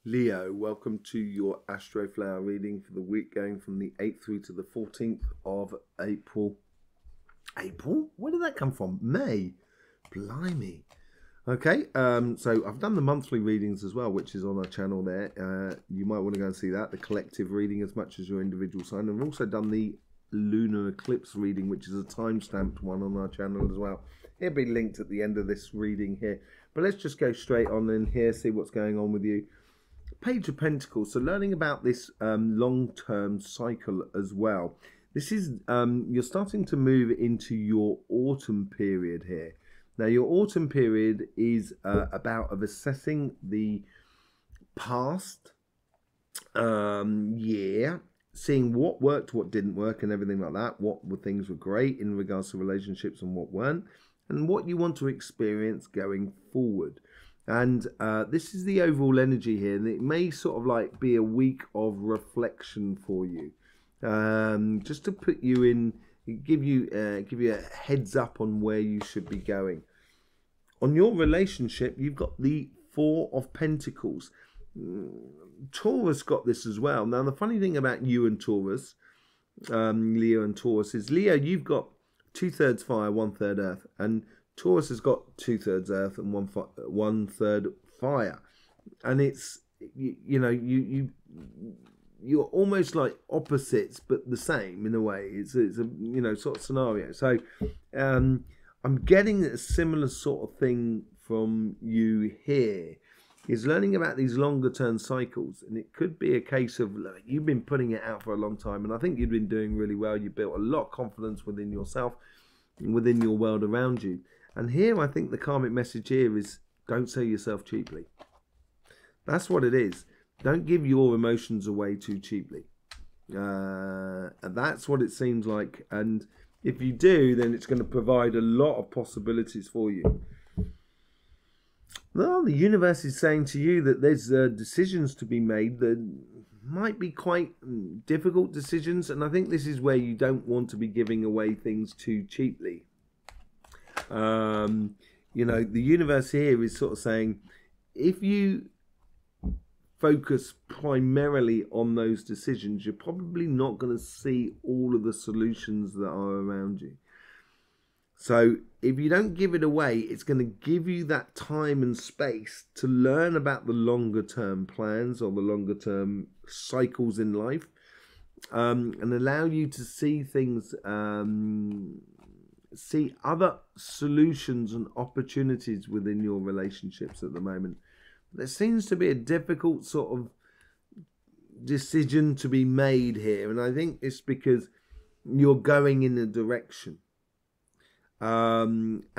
Leo, welcome to your Astroflower reading for the week going from the 8th through to the 14th of April. April? Where did that come from? May. Blimey. Okay, so I've done the monthly readings as well, which is on our channel there. You might want to go and see that, the collective reading as much as your individual sign. And I've also done the lunar eclipse reading, which is a time-stamped one on our channel as well. It'll be linked at the end of this reading here. But let's just go straight on in here, see what's going on with you. Page of Pentacles, so learning about this long-term cycle as well. This is, you're starting to move into your autumn period here. Now, your autumn period is about assessing the past year, seeing what worked, what didn't work, and everything like that. What were things were great in regards to relationships and what weren't, and what you want to experience going forward. And this is the overall energy here, and it may sort of like be a week of reflection for you, just to put you in, give you a heads up on where you should be going. On your relationship, you've got the Four of Pentacles. Taurus got this as well. Now, the funny thing about you and Taurus, Leo and Taurus, is Leo, you've got 2/3 fire, 1/3 earth, and Taurus has got 2/3 earth and 1/3 fire, and it's you're almost like opposites but the same in a way. It's a sort of scenario. So I'm getting a similar sort of thing from you here. Is learning about these longer term cycles, and it could be a case of like, you've been putting it out for a long time, and I think you've been doing really well. You built a lot of confidence within yourself and within your world around you. And here, I think the karmic message here is don't sell yourself cheaply. That's what it is. Don't give your emotions away too cheaply. And that's what it seems like. And if you do, then it's going to provide a lot of possibilities for you. Well, the universe is saying to you that there's decisions to be made that might be quite difficult decisions. And I think this is where you don't want to be giving away things too cheaply. The universe here is sort of saying, if you focus primarily on those decisions, you're probably not going to see all of the solutions that are around you. So if you don't give it away, it's going to give you that time and space to learn about the longer term plans or the longer term cycles in life, and allow you to see things, see other solutions and opportunities within your relationships at the moment. There seems to be a difficult sort of decision to be made here, and I think it's because you're going in a direction, in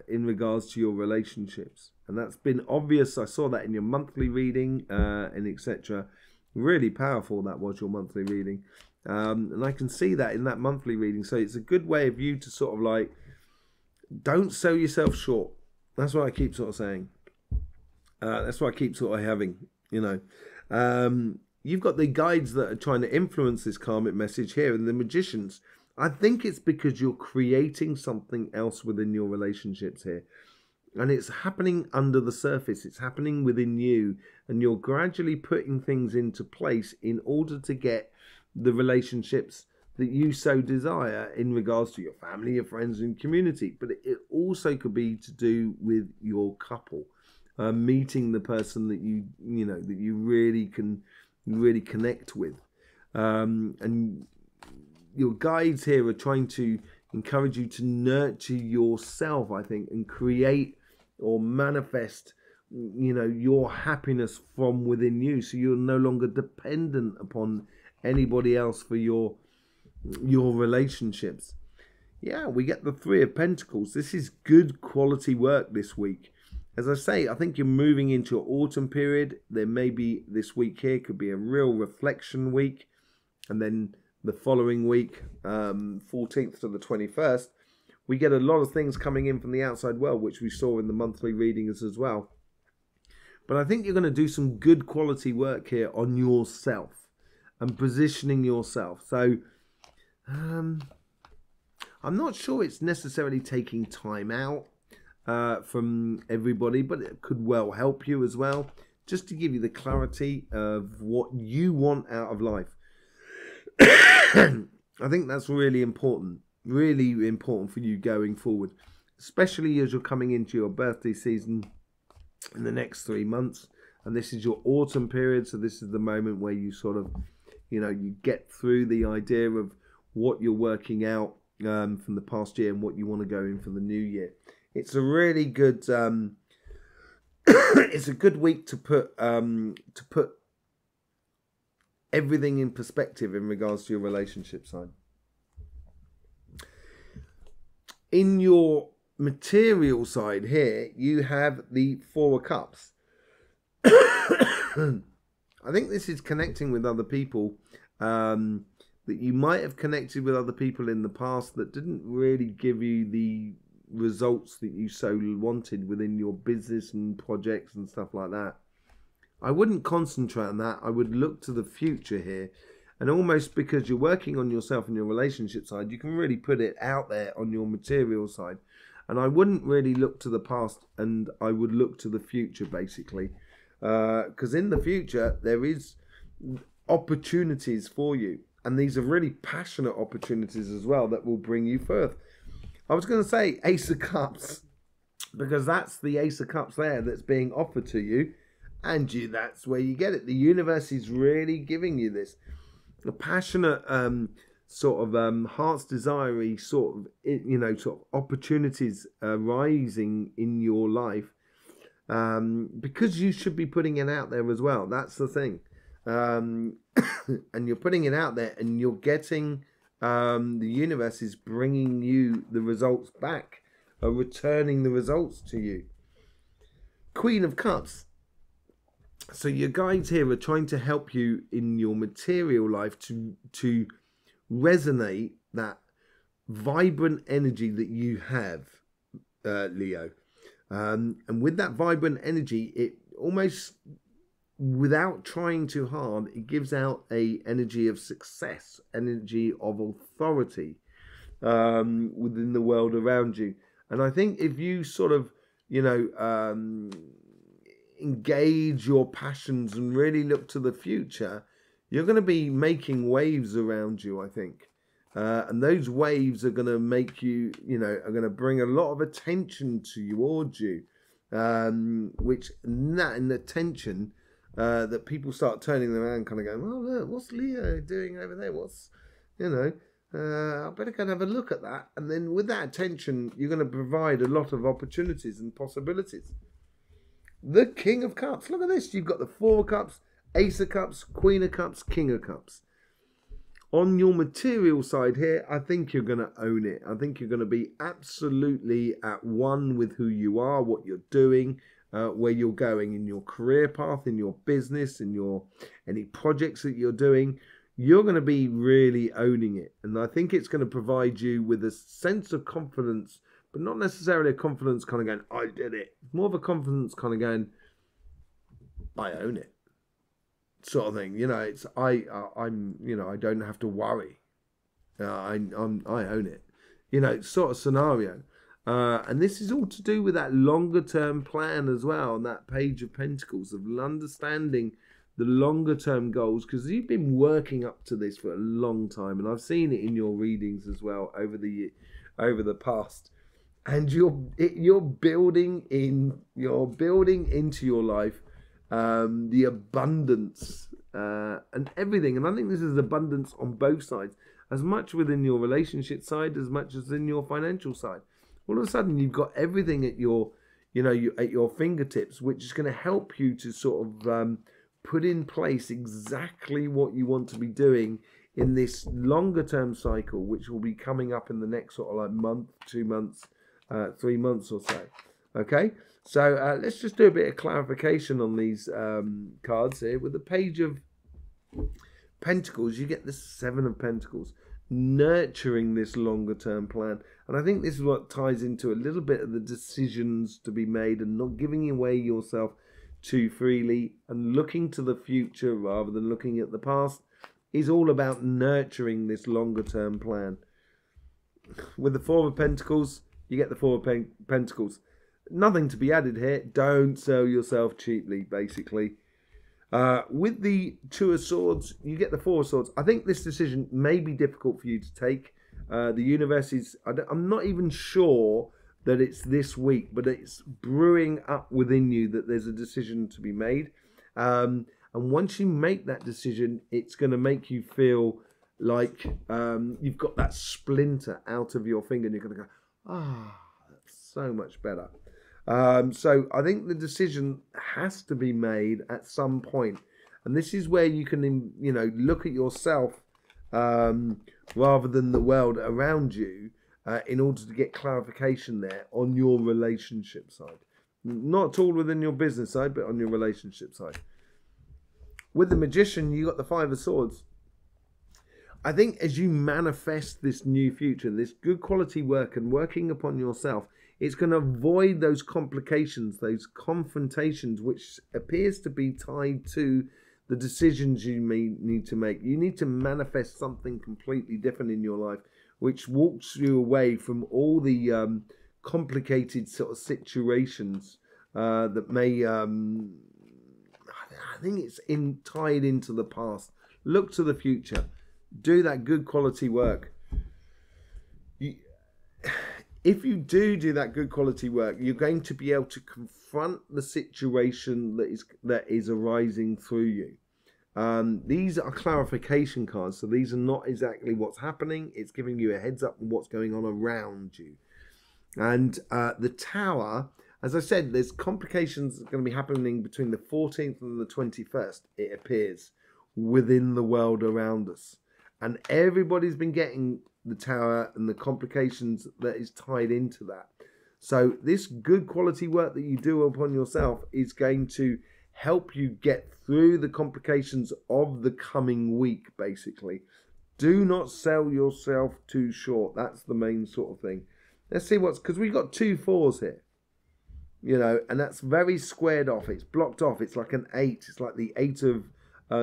regards to your relationships, and that's been obvious. I saw that in your monthly reading, and etc. Really powerful that was your monthly reading. And I can see that in that monthly reading. So it's a good way of you to sort of like, don't sell yourself short. That's what I keep sort of saying. That's what I keep sort of having, You've got the guides that are trying to influence this karmic message here, and the magicians. I think it's because you're creating something else within your relationships here. And it's happening under the surface. It's happening within you. And you're gradually putting things into place in order to get the relationships that you so desire in regards to your family, your friends and community. But it also could be to do with your couple, meeting the person that that you really can connect with. And your guides here are trying to encourage you to nurture yourself, I think, and create or manifest your happiness from within you, so you're no longer dependent upon anybody else for your relationships. Yeah, we get the Three of Pentacles. This is good quality work this week. As I say, I think you're moving into your autumn period. There may be, this week here could be a real reflection week, and then the following week, 14th to the 21st, we get a lot of things coming in from the outside world, which we saw in the monthly readings as well. But I think you're going to do some good quality work here on yourself and positioning yourself. So I'm not sure it's necessarily taking time out from everybody, but it could well help you as well just to give you the clarity of what you want out of life. I think that's really important for you going forward, especially as you're coming into your birthday season in the next 3 months. And this is your autumn period, so this is the moment where you sort of, you get through the idea of what you're working out from the past year and what you want to go in for the new year. It's a really good, it's a good week to put everything in perspective in regards to your relationship side. In your material side here, you have the Four of Cups. I think this is connecting with other people, that you might have connected with other people in the past that didn't really give you the results that you so wanted within your business and projects and stuff like that. I wouldn't concentrate on that. I would look to the future here. And almost because you're working on yourself and your relationship side, you can really put it out there on your material side. And I wouldn't really look to the past, and I would look to the future, basically. Because in the future, there is opportunities for you. And these are really passionate opportunities as well that will bring you further. I was going to say Ace of Cups, because that's the Ace of Cups there that's being offered to you. And that's where you get it. The universe is really giving you this. A passionate sort of heart's desire sort of opportunities arising in your life, because you should be putting it out there as well. That's the thing. And you're putting it out there, and you're getting the universe is bringing you the results back, or returning the results to you. Queen of Cups. So your guides here are trying to help you in your material life to resonate that vibrant energy that you have, Leo. And with that vibrant energy, it almost, without trying too hard, it gives out a energy of success, energy of authority within the world around you. And I think if you sort of, engage your passions and really look to the future, you're going to be making waves around you, I think. And those waves are going to make you, are going to bring a lot of attention towards you, which in that attention, that people start turning around, kind of going, oh, look, what's Leo doing over there? What's, I better go and have a look at that. And then with that attention, you're going to provide a lot of opportunities and possibilities. The King of Cups. Look at this. You've got the Four of Cups, Ace of Cups, Queen of Cups, King of Cups. On your material side here, I think you're going to own it. I think you're going to be absolutely at one with who you are, what you're doing, where you're going in your career path, in your business, in your any projects that you're doing. You're going to be really owning it. And I think it's going to provide you with a sense of confidence, but not necessarily a confidence kind of going, I did it. More of a confidence kind of going, I own it, sort of thing. It's I'm I don't have to worry. I own it. Sort of scenario. And this is all to do with that longer term plan as well, and that Page of Pentacles, of understanding the longer term goals, because you've been working up to this for a long time, and I've seen it in your readings as well over the past. And you're building into your life the abundance and everything. And I think this is abundance on both sides, as much within your relationship side as much as in your financial side. All of a sudden, you've got everything at your fingertips, which is going to help you to sort of put in place exactly what you want to be doing in this longer term cycle, which will be coming up in the next sort of like month, 2 months. 3 months or so. Okay, so let's just do a bit of clarification on these cards here. With the Page of Pentacles, you get the Seven of Pentacles, nurturing this longer term plan. And I think this is what ties into a little bit of the decisions to be made, and not giving away yourself too freely, and looking to the future rather than looking at the past, is all about nurturing this longer term plan. With the Four of Pentacles, you get the Four of Pentacles. nothing to be added here. Don't sell yourself cheaply, basically. With the Two of Swords, you get the Four of Swords. I think this decision may be difficult for you to take. The universe is, I'm not even sure that it's this week, but it's brewing up within you that there's a decision to be made. And once you make that decision, it's going to make you feel like you've got that splinter out of your finger and you're going to go, that's so much better. So I think the decision has to be made at some point. And this is where you can, look at yourself rather than the world around you in order to get clarification there on your relationship side. Not at all within your business side, but on your relationship side. With the Magician, you got the Five of Swords. I think as you manifest this new future, this good quality work and working upon yourself, it's going to avoid those complications, those confrontations, which appears to be tied to the decisions you may need to make. You need to manifest something completely different in your life, which walks you away from all the complicated sort of situations that may... I think it's tied into the past. Look to the future. Do that good quality work. If you do that good quality work, you're going to be able to confront the situation that is arising through you. These are clarification cards, so these are not exactly what's happening. It's giving you a heads up on what's going on around you. And the Tower, as I said, there's complications that are going to be happening between the 14th and the 21st, it appears, within the world around us. And everybody's been getting the Tower and the complications that is tied into that. So this good quality work that you do upon yourself is going to help you get through the complications of the coming week, basically. Do not sell yourself too short. That's the main sort of thing. Let's see because we've got 2 4s here. And that's very squared off. It's blocked off. It's like an 8. It's like the 8 of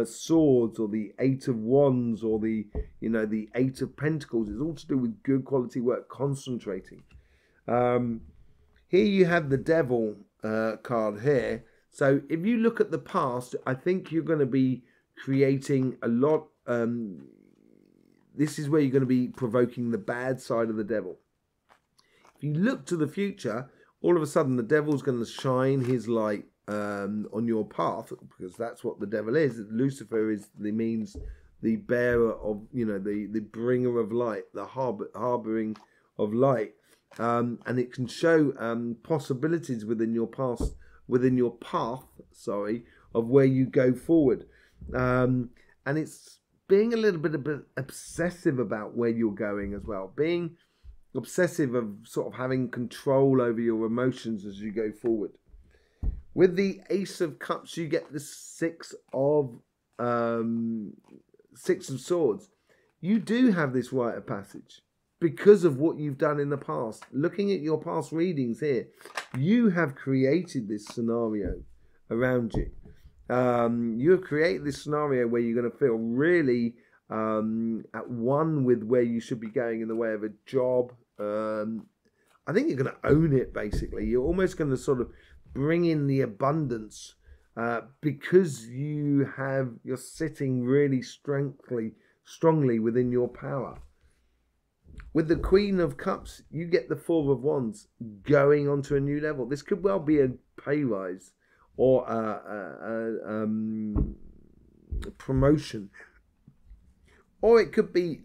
swords, or the 8 of wands, or the 8 of pentacles. It's all to do with good quality work, concentrating. Here you have the Devil card here. So if you look at the past, I think you're going to be creating a lot. This is where you're going to be provoking the bad side of the devil. If you look to the future, all of a sudden the devil's going to shine his light on your path, because that's what the devil is. Lucifer means the bearer of, the bringer of light, the harboring of light, and it can show possibilities within your path, of where you go forward, and it's being a little bit obsessive about where you're going as well, being obsessive of sort of having control over your emotions as you go forward. With the Ace of Cups, you get the Six of Swords. You do have this rite of passage because of what you've done in the past. Looking at your past readings here, you have created this scenario around you. You have created this scenario where you're going to feel really at one with where you should be going in the way of a job. I think you're going to own it, basically. You're almost going to sort of bring in the abundance because you're sitting really strongly within your power. With the Queen of Cups, you get the Four of Wands, going onto a new level. This could well be a pay rise or a promotion. Or it could be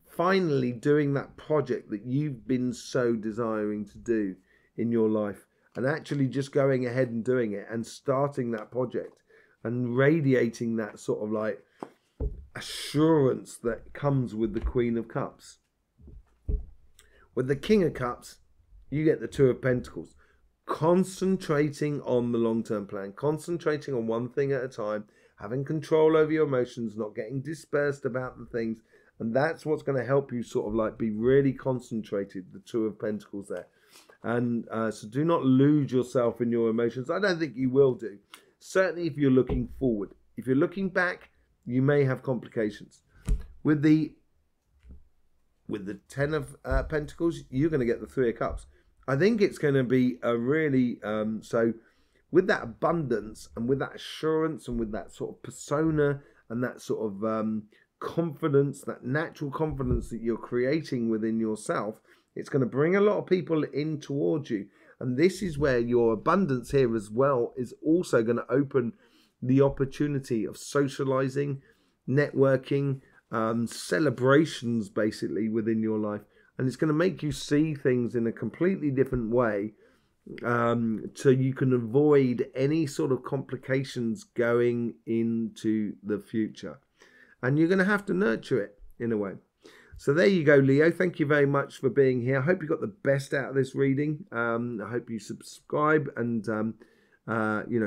finally doing that project that you've been so desiring to do in your life, and actually just going ahead and doing it and starting that project and radiating that sort of like assurance that comes with the Queen of Cups. With the King of Cups, you get the Two of Pentacles. Concentrating on the long-term plan, concentrating on one thing at a time, having control over your emotions, not getting dispersed about the things. And that's what's going to help you sort of like be really concentrated, the Two of Pentacles there. And so do not lose yourself in your emotions. I don't think you will do. Certainly if you're looking forward. If you're looking back, you may have complications. With the Ten of Pentacles, you're going to get the Three of Cups. I think it's going to be a really, so with that abundance and with that assurance and with that sort of persona and that sort of confidence, that natural confidence that you're creating within yourself, it's going to bring a lot of people in towards you. And this is where your abundance here as well is also going to open the opportunity of socializing, networking, celebrations basically within your life. And it's going to make you see things in a completely different way, so you can avoid any sort of complications going into the future. And you're going to have to nurture it in a way. So there you go, Leo. Thank you very much for being here. I hope you got the best out of this reading. I hope you subscribe and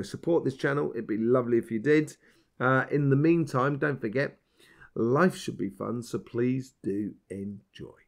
support this channel. It'd be lovely if you did. In the meantime, don't forget, life should be fun, so please do enjoy.